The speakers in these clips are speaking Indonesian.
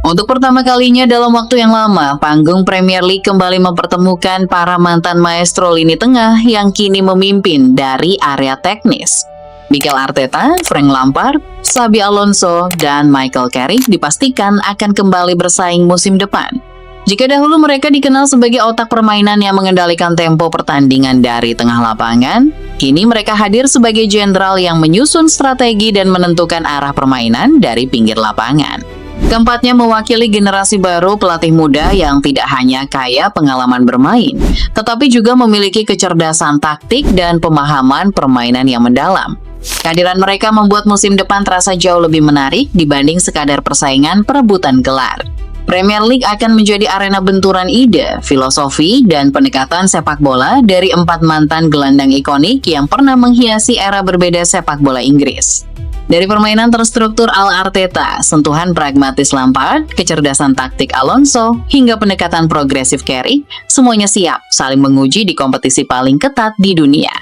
Untuk pertama kalinya dalam waktu yang lama, panggung Premier League kembali mempertemukan para mantan maestro lini tengah yang kini memimpin dari area teknis. Mikel Arteta, Frank Lampard, Xabi Alonso, dan Michael Carrick dipastikan akan kembali bersaing musim depan. Jika dahulu mereka dikenal sebagai otak permainan yang mengendalikan tempo pertandingan dari tengah lapangan, kini mereka hadir sebagai jenderal yang menyusun strategi dan menentukan arah permainan dari pinggir lapangan. Keempatnya mewakili generasi baru pelatih muda yang tidak hanya kaya pengalaman bermain, tetapi juga memiliki kecerdasan taktik dan pemahaman permainan yang mendalam. Kehadiran mereka membuat musim depan terasa jauh lebih menarik dibanding sekadar persaingan perebutan gelar. Premier League akan menjadi arena benturan ide, filosofi, dan pendekatan sepak bola dari 4 mantan gelandang ikonik yang pernah menghiasi era berbeda sepak bola Inggris. Dari permainan terstruktur ala Arteta, sentuhan pragmatis Lampard, kecerdasan taktik Alonso, hingga pendekatan progresif Carrick, semuanya siap saling menguji di kompetisi paling ketat di dunia.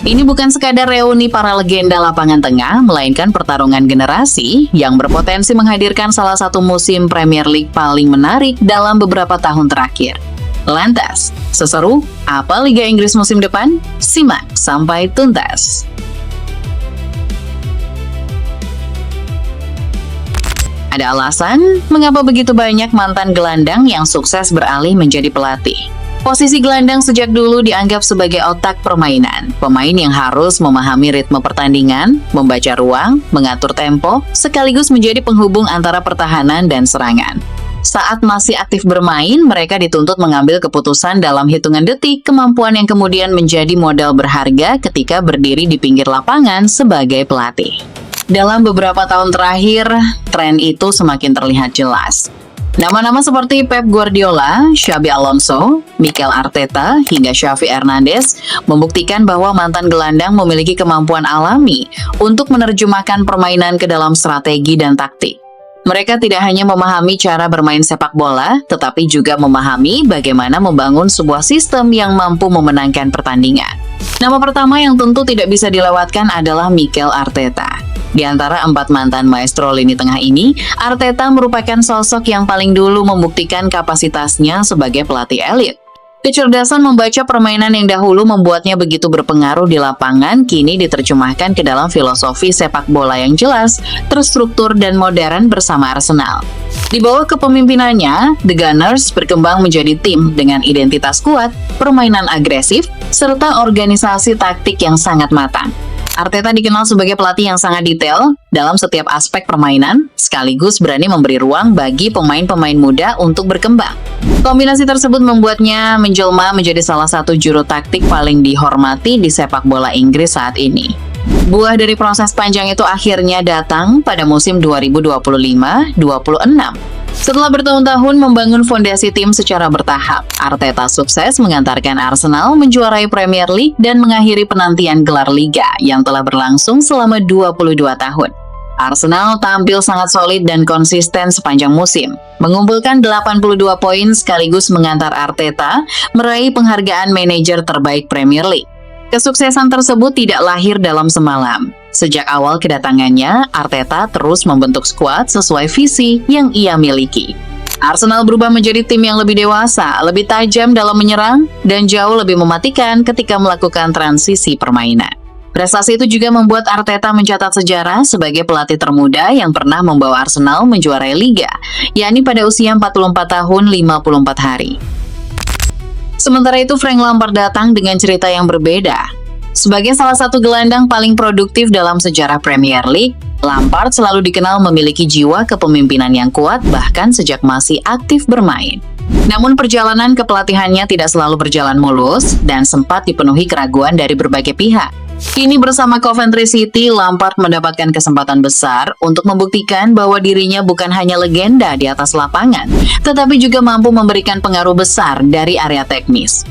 Ini bukan sekadar reuni para legenda lapangan tengah, melainkan pertarungan generasi yang berpotensi menghadirkan salah satu musim Premier League paling menarik dalam beberapa tahun terakhir. Lantas, seseru apa Liga Inggris musim depan? Simak sampai tuntas. Ada alasan mengapa begitu banyak mantan gelandang yang sukses beralih menjadi pelatih. Posisi gelandang sejak dulu dianggap sebagai otak permainan, pemain yang harus memahami ritme pertandingan, membaca ruang, mengatur tempo, sekaligus menjadi penghubung antara pertahanan dan serangan. Saat masih aktif bermain, mereka dituntut mengambil keputusan dalam hitungan detik, kemampuan yang kemudian menjadi modal berharga ketika berdiri di pinggir lapangan sebagai pelatih. Dalam beberapa tahun terakhir, tren itu semakin terlihat jelas. Nama-nama seperti Pep Guardiola, Xabi Alonso, Mikel Arteta, hingga Xavi Hernandez membuktikan bahwa mantan gelandang memiliki kemampuan alami untuk menerjemahkan permainan ke dalam strategi dan taktik. Mereka tidak hanya memahami cara bermain sepak bola, tetapi juga memahami bagaimana membangun sebuah sistem yang mampu memenangkan pertandingan. Nama pertama yang tentu tidak bisa dilewatkan adalah Mikel Arteta. Di antara 4 mantan maestro lini tengah ini, Arteta merupakan sosok yang paling dulu membuktikan kapasitasnya sebagai pelatih elit. Kecerdasan membaca permainan yang dahulu membuatnya begitu berpengaruh di lapangan, kini diterjemahkan ke dalam filosofi sepak bola yang jelas, terstruktur dan modern bersama Arsenal. Di bawah kepemimpinannya, The Gunners berkembang menjadi tim dengan identitas kuat, permainan agresif, serta organisasi taktik yang sangat matang. Arteta dikenal sebagai pelatih yang sangat detail dalam setiap aspek permainan, sekaligus berani memberi ruang bagi pemain-pemain muda untuk berkembang. Kombinasi tersebut membuatnya menjelma menjadi salah satu juru taktik paling dihormati di sepak bola Inggris saat ini. Buah dari proses panjang itu akhirnya datang pada musim 2025-26. Setelah bertahun-tahun membangun fondasi tim secara bertahap, Arteta sukses mengantarkan Arsenal menjuarai Premier League dan mengakhiri penantian gelar Liga yang telah berlangsung selama 22 tahun. Arsenal tampil sangat solid dan konsisten sepanjang musim, mengumpulkan 82 poin sekaligus mengantar Arteta meraih penghargaan manajer terbaik Premier League. Kesuksesan tersebut tidak lahir dalam semalam. Sejak awal kedatangannya, Arteta terus membentuk skuad sesuai visi yang ia miliki. Arsenal berubah menjadi tim yang lebih dewasa, lebih tajam dalam menyerang, dan jauh lebih mematikan ketika melakukan transisi permainan. Prestasi itu juga membuat Arteta mencatat sejarah sebagai pelatih termuda yang pernah membawa Arsenal menjuarai Liga, yakni pada usia 44 tahun 54 hari. Sementara itu, Frank Lampard datang dengan cerita yang berbeda. Sebagai salah satu gelandang paling produktif dalam sejarah Premier League, Lampard selalu dikenal memiliki jiwa kepemimpinan yang kuat bahkan sejak masih aktif bermain. Namun perjalanan kepelatihannya tidak selalu berjalan mulus dan sempat dipenuhi keraguan dari berbagai pihak. Kini bersama Coventry City, Lampard mendapatkan kesempatan besar untuk membuktikan bahwa dirinya bukan hanya legenda di atas lapangan, tetapi juga mampu memberikan pengaruh besar dari area teknis.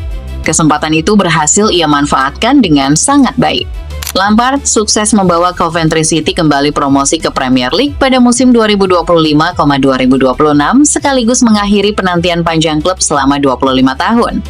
Kesempatan itu berhasil ia manfaatkan dengan sangat baik. Lampard sukses membawa Coventry City kembali promosi ke Premier League pada musim 2025-2026 sekaligus mengakhiri penantian panjang klub selama 25 tahun.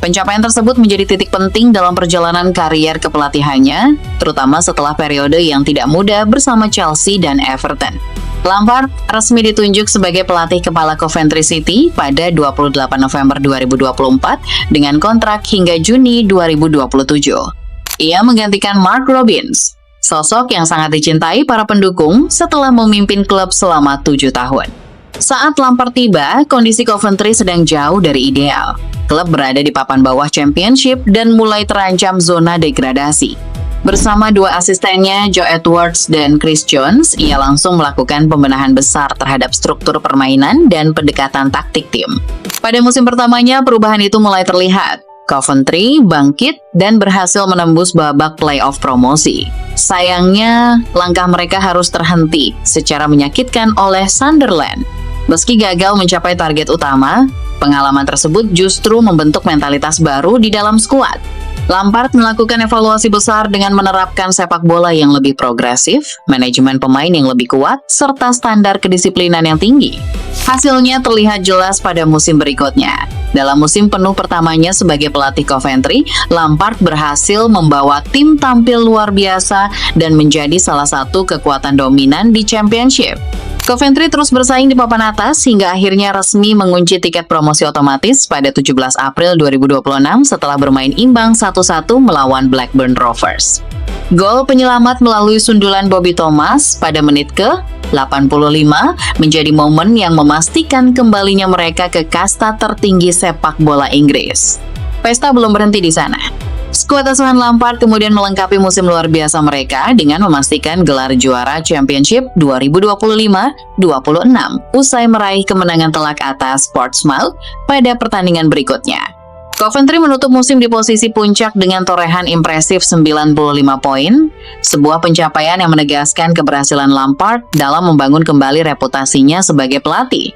Pencapaian tersebut menjadi titik penting dalam perjalanan karier kepelatihannya, terutama setelah periode yang tidak mudah bersama Chelsea dan Everton. Lampard resmi ditunjuk sebagai pelatih kepala Coventry City pada 28 November 2024 dengan kontrak hingga Juni 2027. Ia menggantikan Mark Robins, sosok yang sangat dicintai para pendukung setelah memimpin klub selama 7 tahun. Saat Lampard tiba, kondisi Coventry sedang jauh dari ideal. Klub berada di papan bawah Championship dan mulai terancam zona degradasi. Bersama dua asistennya, Joe Edwards dan Chris Jones, ia langsung melakukan pembenahan besar terhadap struktur permainan dan pendekatan taktik tim. Pada musim pertamanya, perubahan itu mulai terlihat. Coventry bangkit dan berhasil menembus babak playoff promosi. Sayangnya, langkah mereka harus terhenti secara menyakitkan oleh Sunderland. Meski gagal mencapai target utama, pengalaman tersebut justru membentuk mentalitas baru di dalam skuad. Lampard melakukan evaluasi besar dengan menerapkan sepak bola yang lebih progresif, manajemen pemain yang lebih kuat, serta standar kedisiplinan yang tinggi. Hasilnya terlihat jelas pada musim berikutnya. Dalam musim penuh pertamanya sebagai pelatih Coventry, Lampard berhasil membawa tim tampil luar biasa dan menjadi salah satu kekuatan dominan di Championship. Coventry terus bersaing di papan atas hingga akhirnya resmi mengunci tiket promosi otomatis pada 17 April 2026 setelah bermain imbang 1-1 melawan Blackburn Rovers. Gol penyelamat melalui sundulan Bobby Thomas pada menit ke-85 menjadi momen yang memastikan kembalinya mereka ke kasta tertinggi sepak bola Inggris. Pesta belum berhenti di sana. Skuad asuhan Lampard kemudian melengkapi musim luar biasa mereka dengan memastikan gelar juara Championship 2025-26 usai meraih kemenangan telak atas Portsmouth pada pertandingan berikutnya. Coventry menutup musim di posisi puncak dengan torehan impresif 95 poin, sebuah pencapaian yang menegaskan keberhasilan Lampard dalam membangun kembali reputasinya sebagai pelatih.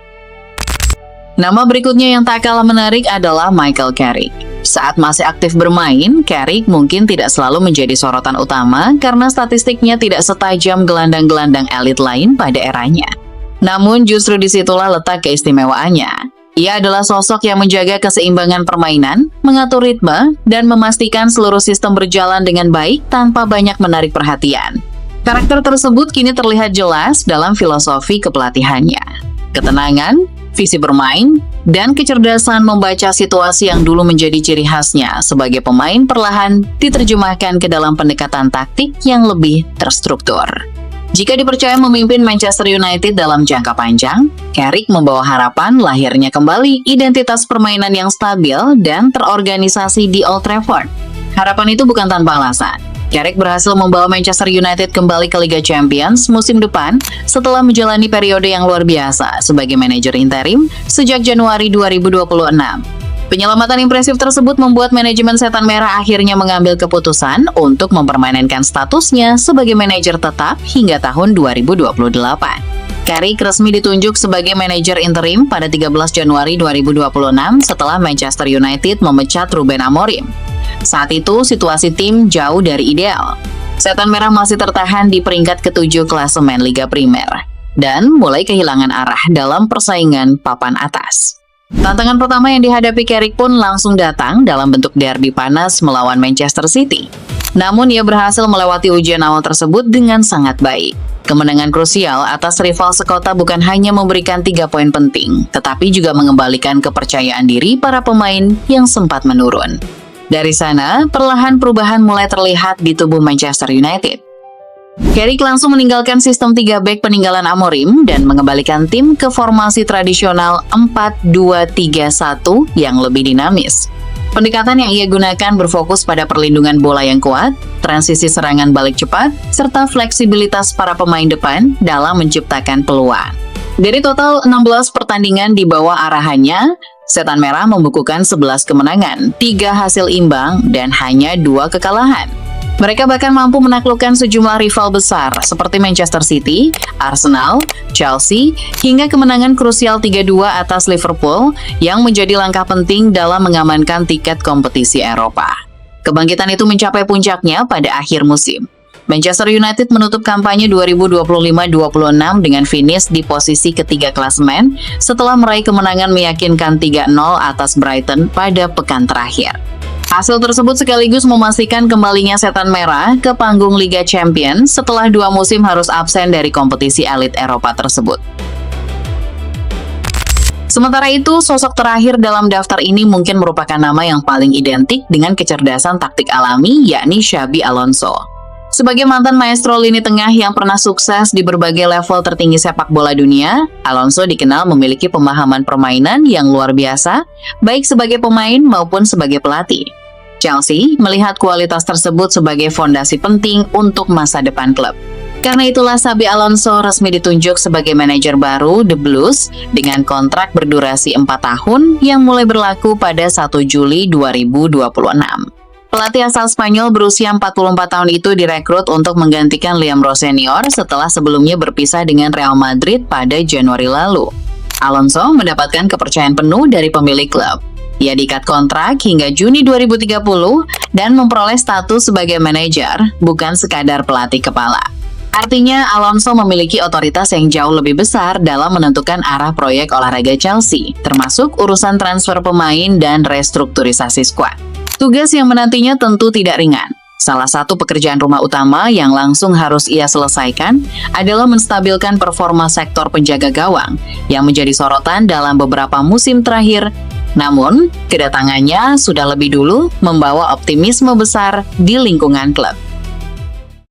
Nama berikutnya yang tak kalah menarik adalah Michael Carrick. Saat masih aktif bermain, Carrick mungkin tidak selalu menjadi sorotan utama karena statistiknya tidak setajam gelandang-gelandang elit lain pada eranya. Namun justru disitulah letak keistimewaannya. Ia adalah sosok yang menjaga keseimbangan permainan, mengatur ritme, dan memastikan seluruh sistem berjalan dengan baik tanpa banyak menarik perhatian. Karakter tersebut kini terlihat jelas dalam filosofi kepelatihannya. Ketenangan, visi bermain, dan kecerdasan membaca situasi yang dulu menjadi ciri khasnya sebagai pemain perlahan diterjemahkan ke dalam pendekatan taktik yang lebih terstruktur. Jika dipercaya memimpin Manchester United dalam jangka panjang, Carrick membawa harapan lahirnya kembali identitas permainan yang stabil dan terorganisasi di Old Trafford. Harapan itu bukan tanpa alasan. Carrick berhasil membawa Manchester United kembali ke Liga Champions musim depan setelah menjalani periode yang luar biasa sebagai manajer interim sejak Januari 2026. Penyelamatan impresif tersebut membuat manajemen Setan Merah akhirnya mengambil keputusan untuk mempermanenkan statusnya sebagai manajer tetap hingga tahun 2028. Carrick resmi ditunjuk sebagai manajer interim pada 13 Januari 2026 setelah Manchester United memecat Ruben Amorim. Saat itu, situasi tim jauh dari ideal. Setan Merah masih tertahan di peringkat ke-7 klasemen Liga Primer dan mulai kehilangan arah dalam persaingan papan atas. Tantangan pertama yang dihadapi Carrick pun langsung datang dalam bentuk derby panas melawan Manchester City. Namun ia berhasil melewati ujian awal tersebut dengan sangat baik. Kemenangan krusial atas rival sekota bukan hanya memberikan 3 poin penting, tetapi juga mengembalikan kepercayaan diri para pemain yang sempat menurun. Dari sana, perlahan perubahan mulai terlihat di tubuh Manchester United. Carrick langsung meninggalkan sistem 3 back peninggalan Amorim dan mengembalikan tim ke formasi tradisional 4-2-3-1 yang lebih dinamis. Pendekatan yang ia gunakan berfokus pada perlindungan bola yang kuat, transisi serangan balik cepat, serta fleksibilitas para pemain depan dalam menciptakan peluang. Dari total 16 pertandingan di bawah arahannya, Setan Merah membukukan 11 kemenangan, 3 hasil imbang, dan hanya 2 kekalahan. Mereka bahkan mampu menaklukkan sejumlah rival besar seperti Manchester City, Arsenal, Chelsea, hingga kemenangan krusial 3-2 atas Liverpool yang menjadi langkah penting dalam mengamankan tiket kompetisi Eropa. Kebangkitan itu mencapai puncaknya pada akhir musim. Manchester United menutup kampanye 2025-26 dengan finish di posisi ketiga klasemen setelah meraih kemenangan meyakinkan 3-0 atas Brighton pada pekan terakhir. Hasil tersebut sekaligus memastikan kembalinya Setan Merah ke panggung Liga Champions setelah 2 musim harus absen dari kompetisi elit Eropa tersebut. Sementara itu, sosok terakhir dalam daftar ini mungkin merupakan nama yang paling identik dengan kecerdasan taktik alami, yakni Xabi Alonso. Sebagai mantan maestro lini tengah yang pernah sukses di berbagai level tertinggi sepak bola dunia, Alonso dikenal memiliki pemahaman permainan yang luar biasa, baik sebagai pemain maupun sebagai pelatih. Chelsea melihat kualitas tersebut sebagai fondasi penting untuk masa depan klub. Karena itulah Xabi Alonso resmi ditunjuk sebagai manajer baru The Blues dengan kontrak berdurasi 4 tahun yang mulai berlaku pada 1 Juli 2026. Pelatih asal Spanyol berusia 44 tahun itu direkrut untuk menggantikan Liam Rose Senior setelah sebelumnya berpisah dengan Real Madrid pada Januari lalu. Alonso mendapatkan kepercayaan penuh dari pemilik klub. Ia diikat kontrak hingga Juni 2030 dan memperoleh status sebagai manajer, bukan sekadar pelatih kepala. Artinya, Alonso memiliki otoritas yang jauh lebih besar dalam menentukan arah proyek olahraga Chelsea, termasuk urusan transfer pemain dan restrukturisasi skuad. Tugas yang menantinya tentu tidak ringan. Salah satu pekerjaan rumah utama yang langsung harus ia selesaikan adalah menstabilkan performa sektor penjaga gawang yang menjadi sorotan dalam beberapa musim terakhir. Namun, kedatangannya sudah lebih dulu membawa optimisme besar di lingkungan klub.